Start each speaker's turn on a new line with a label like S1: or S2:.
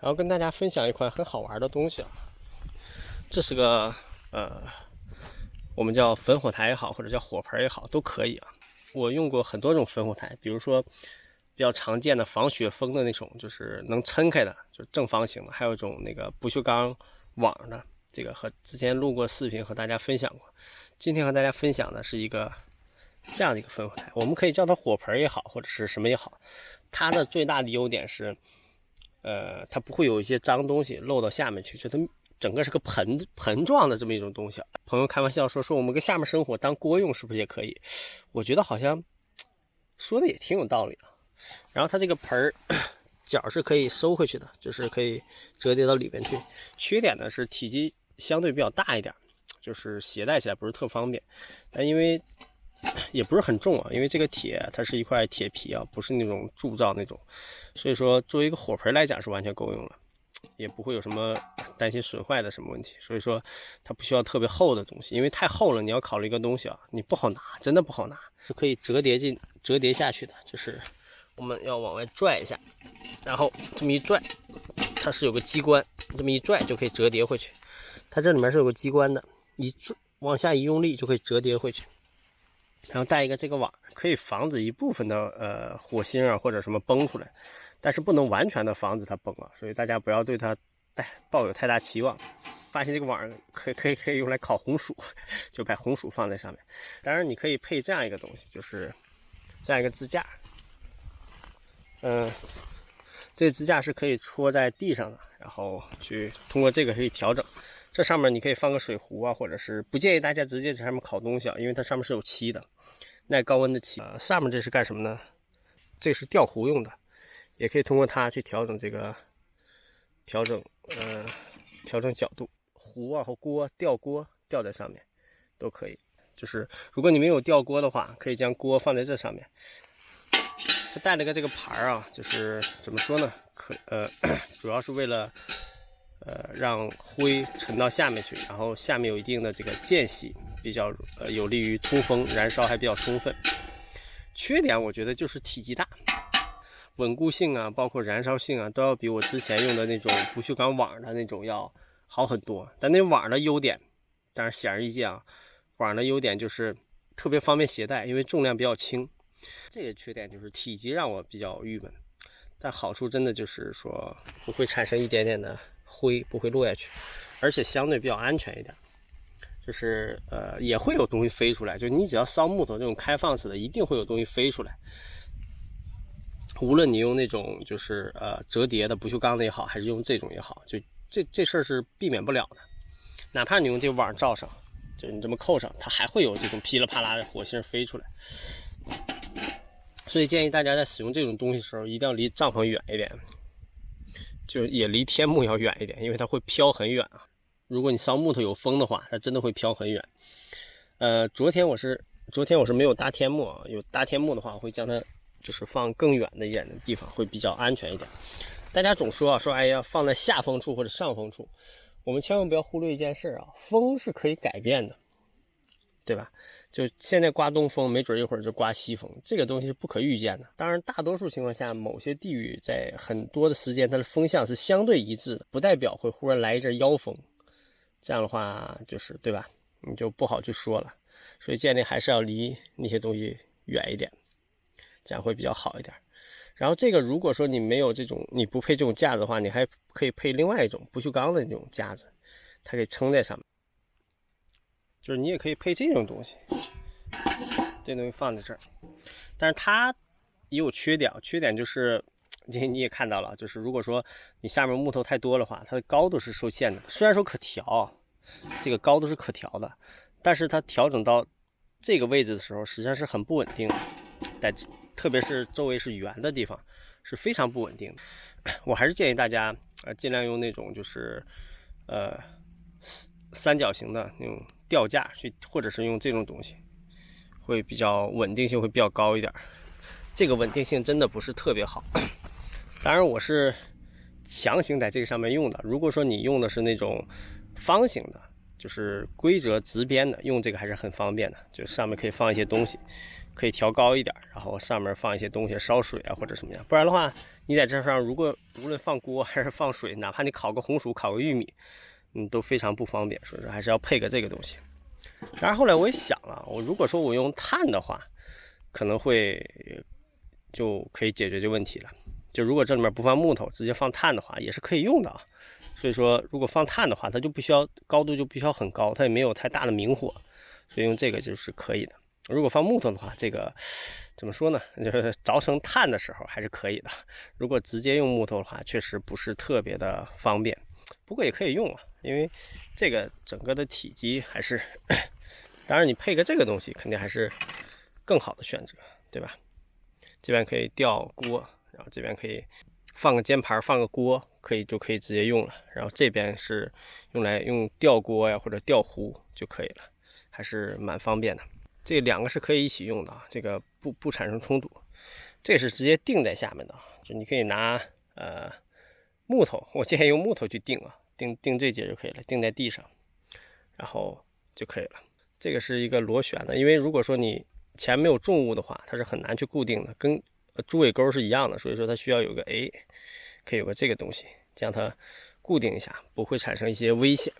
S1: 然后跟大家分享一款很好玩的东西啊，这是个我们叫烽火台也好，或者叫火盆也好，都可以啊。我用过很多种烽火台，比如说比较常见的防雪封的那种，就是能撑开的，就是正方形的，还有一种那个不锈钢网的，这个和之前录过视频和大家分享过。今天和大家分享的是一个这样的一个烽火台，我们可以叫它火盆也好，或者是什么也好。它的最大的优点是，它不会有一些脏东西漏到下面去，就它整个是个盆状的这么一种东西。朋友开玩笑说我们搁下面生火当锅用是不是也可以？我觉得好像说的也挺有道理的。然后它这个盆角是可以收回去的，就是可以折叠到里面去。缺点呢是体积相对比较大一点，就是携带起来不是特方便。但因为也不是很重啊，因为这个铁它是一块铁皮啊，不是那种铸造那种，所以说作为一个火盆来讲是完全够用了，也不会有什么担心损坏的什么问题。所以说它不需要特别厚的东西，因为太厚了你要考虑一个东西啊，你不好拿，真的不好拿。是可以折叠下去的，就是我们要往外拽一下，然后这么一拽，它是有个机关，这么一拽就可以折叠回去。它这里面是有个机关的，一拽往下一用力就可以折叠回去。然后带一个这个网，可以防止一部分的火星啊或者什么崩出来，但是不能完全的防止它崩啊，所以大家不要对它抱有太大期望。发现这个网可以用来烤红薯，就把红薯放在上面。当然你可以配这样一个东西，就是这样一个支架，这支架是可以戳在地上的，然后去通过这个可以调整。这上面你可以放个水壶啊，或者是不建议大家直接在上面烤东西啊，因为它上面是有漆的，耐高温的漆。上面这是干什么呢？这是吊壶用的，也可以通过它去调整这个调整角度。壶啊和锅吊锅吊在上面都可以。就是如果你没有吊锅的话，可以将锅放在这上面。这带了个这个盘啊，就是怎么说呢？主要是为了让灰沉到下面去，然后下面有一定的这个间隙，比较有利于通风，燃烧还比较充分。缺点我觉得就是体积大，稳固性啊，包括燃烧性啊，都要比我之前用的那种不锈钢网的那种要好很多。但那网的优点，当然显而易见啊，网的优点就是特别方便携带，因为重量比较轻。这个缺点就是体积让我比较郁闷，但好处真的就是说不会产生一点点的灰，不会落下去，而且相对比较安全一点。就是也会有东西飞出来，就你只要烧木头这种开放式的，一定会有东西飞出来。无论你用那种就是折叠的不锈钢的也好，还是用这种也好，就这事儿是避免不了的。哪怕你用这个网罩上，就你这么扣上，它还会有这种噼里啪啦的火星飞出来。所以建议大家在使用这种东西的时候，一定要离帐篷远一点，就也离天幕要远一点，因为它会飘很远啊。如果你烧木头有风的话，它真的会飘很远。昨天我是没有搭天幕啊，有搭天幕的话，我会将它就是放更远的一点的地方，会比较安全一点。大家总说哎呀，放在下风处或者上风处，我们千万不要忽略一件事啊，风是可以改变的，对吧？就现在刮东风，没准一会儿就刮西风，这个东西是不可预见的。当然大多数情况下，某些地域在很多的时间它的风向是相对一致的，不代表会忽然来一阵妖风，这样的话就是对吧，你就不好去说了。所以建议还是要离那些东西远一点，这样会比较好一点。然后这个如果说你没有这种，你不配这种架子的话，你还可以配另外一种不锈钢的那种架子，它可以撑在上面，就是你也可以配这种东西，这东西放在这儿。但是它也有缺点，缺点就是你也看到了，就是如果说你下面木头太多的话，它的高度是受限的。虽然说可调，这个高度是可调的，但是它调整到这个位置的时候实际上是很不稳定的，特别是周围是圆的地方是非常不稳定的。我还是建议大家尽量用那种就是三角形的那种吊架去，或者是用这种东西，会比较稳定性会比较高一点。这个稳定性真的不是特别好，当然我是强行在这个上面用的。如果说你用的是那种方形的，就是规则直边的，用这个还是很方便的，就上面可以放一些东西，可以调高一点，然后上面放一些东西烧水啊或者什么样。不然的话，你在这上如果无论放锅还是放水，哪怕你烤个红薯、烤个玉米，都非常不方便，所以说还是要配个这个东西。然后后来我也想了，我如果说我用碳的话，可能会就可以解决这问题了。就如果这里面不放木头，直接放碳的话，也是可以用的啊。所以说，如果放碳的话，它就不需要高度，就必须要很高，它也没有太大的明火，所以用这个就是可以的。如果放木头的话，这个怎么说呢？就是着成炭的时候还是可以的。如果直接用木头的话，确实不是特别的方便。不过也可以用啊，因为这个整个的体积还是，当然你配个这个东西肯定还是更好的选择，对吧？这边可以吊锅，然后这边可以放个煎盘，放个锅，就可以直接用了。然后这边是用吊锅呀或者吊壶就可以了，还是蛮方便的。这两个是可以一起用的啊，这个不产生冲突。这是直接钉在下面的，就你可以拿木头，我建议用木头去钉啊，钉这节就可以了，钉在地上，然后就可以了。这个是一个螺旋的，因为如果说你前没有重物的话，它是很难去固定的，跟猪尾钩是一样的，所以说它需要有个可以有个这个东西，这样它固定一下，不会产生一些危险。